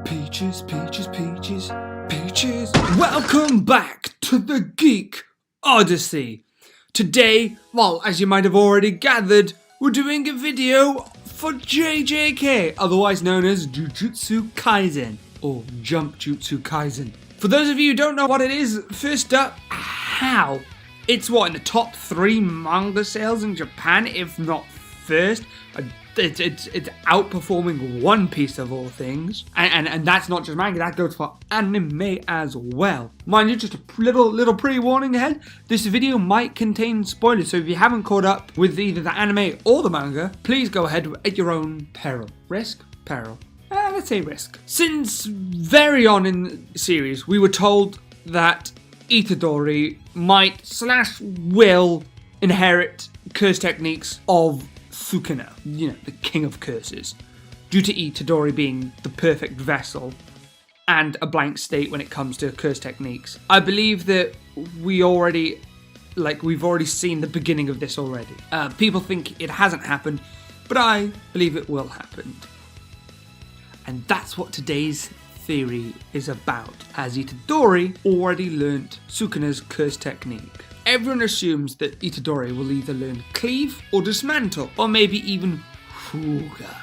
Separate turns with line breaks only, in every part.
Peaches, peaches, peaches, peaches. Welcome back to the Geek Odyssey. Today, well, as you might have already gathered, we're doing a video for JJK, otherwise known as Jujutsu Kaisen, or Jump Jutsu Kaisen. For those of you who don't know what it is, first up, how? It's what, in the top 3 manga sales in Japan, if not first? It's outperforming One Piece of all things, and that's not just manga, that goes for anime as well. Mind you, just a little pre-warning ahead, this video might contain spoilers, so if you haven't caught up with either the anime or the manga, please go ahead at your own peril. Risk? Peril. Let's say risk. Since very on in the series, we were told that Itadori will inherit curse techniques of Sukuna, the king of curses, due to Itadori being the perfect vessel and a blank state when it comes to curse techniques. I believe that we've already seen the beginning of this already. People think it hasn't happened, but I believe it will happen. And that's what today's theory is about, as Itadori already learnt Sukuna's curse technique. Everyone assumes that Itadori will either learn Cleave or Dismantle, or maybe even Fuga,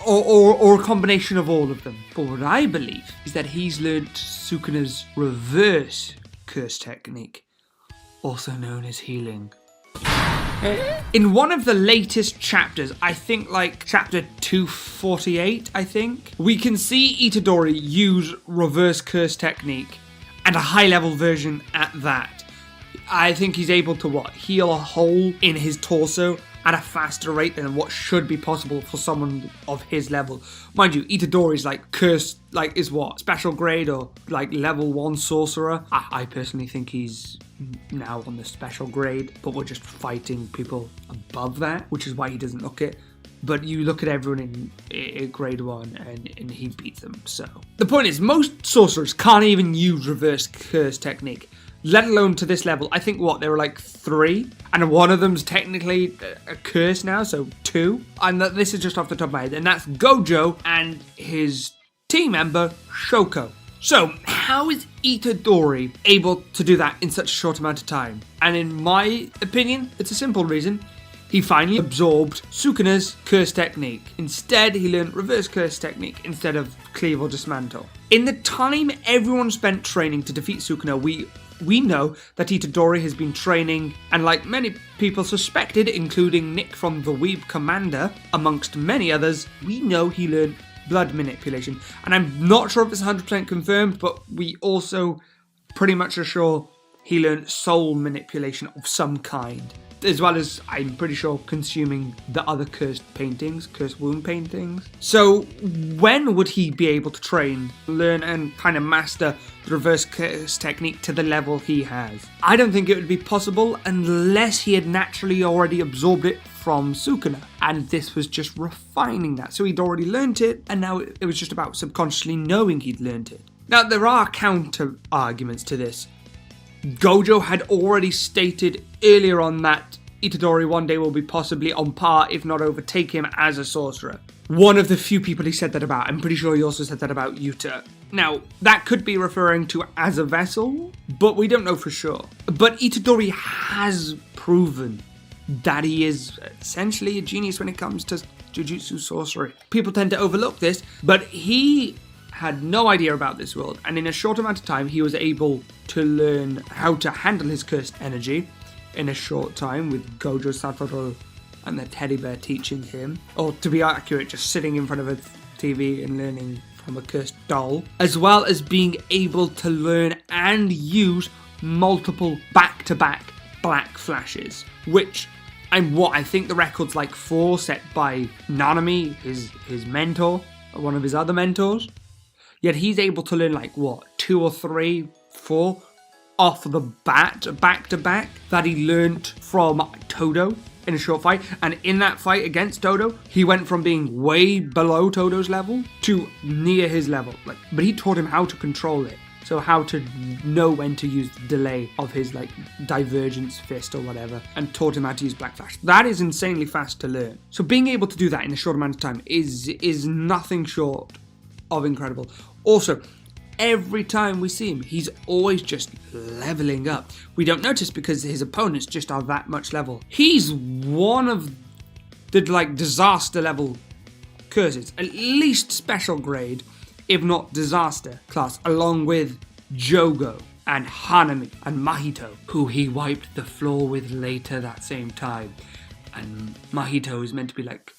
or a combination of all of them. But what I believe is that he's learnt Sukuna's reverse curse technique, also known as healing. In one of the latest chapters, I think like chapter 248, we can see Itadori use reverse curse technique, and a high level version at that. I think he's able to heal a hole in his torso at a faster rate than what should be possible for someone of his level. Mind you, Itadori's cursed, special grade or level 1 sorcerer. I personally think he's now on the special grade, but we're just fighting people above that, which is why he doesn't look it. But you look at everyone in grade 1 and he beats them, so. The point is, most sorcerers can't even use reverse curse technique, let alone to this level. I think there were 3, and one of them's technically a curse now, so 2. And this is just off the top of my head, and that's Gojo and his team member Shoko. So how is Itadori able to do that in such a short amount of time? And in my opinion, it's a simple reason. He finally absorbed Sukuna's curse technique. Instead, he learned reverse curse technique instead of Cleave or Dismantle. In the time everyone spent training to defeat Sukuna, we know that Itadori has been training, and like many people suspected, including Nick from the Weeb Commander, amongst many others, we know he learned blood manipulation. And I'm not sure if it's 100% confirmed, but we also pretty much are sure he learned soul manipulation of some kind. As well as, I'm pretty sure, consuming the other cursed wound paintings. So when would he be able to train, learn and kind of master the reverse curse technique to the level he has? I don't think it would be possible unless he had naturally already absorbed it from Sukuna, and this was just refining that. So he'd already learnt it, and now it was just about subconsciously knowing he'd learnt it. Now there are counter arguments to this. Gojo had already stated earlier on that Itadori one day will be possibly on par, if not overtake him as a sorcerer. One of the few people he said that about. I'm pretty sure he also said that about Yuta. Now, that could be referring to as a vessel, but we don't know for sure. But Itadori has proven that he is essentially a genius when it comes to Jujutsu sorcery. People tend to overlook this, but he had no idea about this world, and in a short amount of time he was able to learn how to handle his cursed energy in a short time, with Gojo, Satoru and the teddy bear teaching him, or to be accurate, just sitting in front of a TV and learning from a cursed doll, as well as being able to learn and use multiple back-to-back black flashes, which I think the record's 4 set by Nanami, his mentor, or one of his other mentors. Yet he's able to learn 2 or 3, 4 off the bat, back to back, that he learnt from Todo in a short fight. And in that fight against Todo, he went from being way below Todo's level to near his level. But he taught him how to control it. So how to know when to use the delay of his divergence fist or whatever, and taught him how to use Black Flash. That is insanely fast to learn. So being able to do that in a short amount of time is nothing short of incredible. Also, every time we see him, he's always just leveling up. We don't notice because his opponents just are that much level. He's one of the disaster level curses, at least special grade, if not disaster class, along with Jogo and Hanami and Mahito, who he wiped the floor with later that same time. And Mahito is meant to be like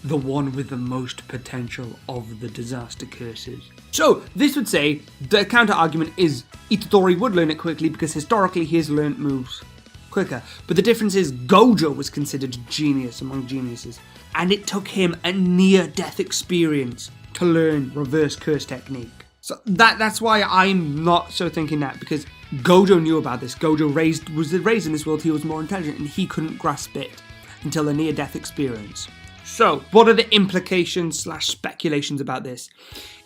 the one with the most potential of the disaster curses. So this would say the counter argument is Itadori would learn it quickly because historically he has learned moves quicker. But the difference is Gojo was considered a genius among geniuses, and it took him a near-death experience to learn reverse curse technique. So that's why I'm not so thinking that, because Gojo knew about this. Gojo was raised in this world, he was more intelligent, and he couldn't grasp it until a near-death experience. So, what are the implications / speculations about this?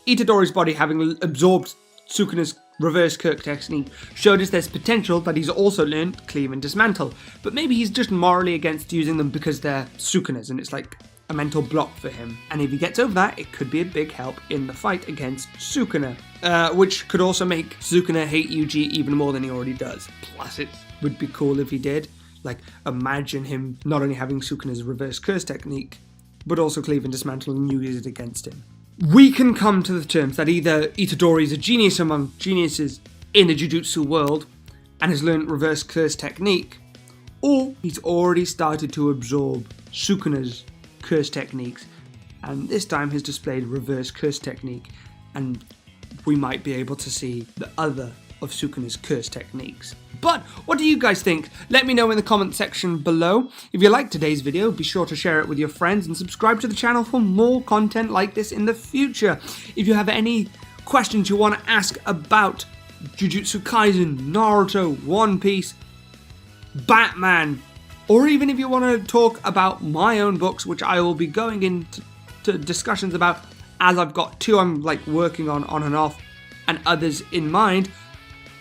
Itadori's body, having absorbed Sukuna's reverse Kirk technique, showed us there's potential that he's also learned Cleave and Dismantle, but maybe he's just morally against using them because they're Sukuna's and it's like a mental block for him. And if he gets over that, it could be a big help in the fight against Sukuna, which could also make Sukuna hate Yuji even more than he already does. Plus, it would be cool if he did. Like, imagine him not only having Sukuna's reverse curse technique, but also Cleave and Dismantle and use it against him. We can come to the terms that either Itadori is a genius among geniuses in the Jujutsu world and has learned reverse curse technique, or he's already started to absorb Sukuna's curse techniques and this time has displayed reverse curse technique, and we might be able to see the other of Sukuna's curse techniques. But what do you guys think? Let me know in the comment section below. If you liked today's video, be sure to share it with your friends and subscribe to the channel for more content like this in the future. If you have any questions you want to ask about Jujutsu Kaisen, Naruto, One Piece, Batman, or even if you want to talk about my own books, which I will be going into discussions about, as I've got two I'm working on and off, and others in mind,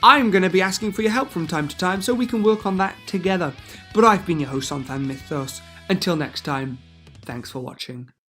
I'm going to be asking for your help from time to time so we can work on that together. But I've been your host, Mythos. Until next time, thanks for watching.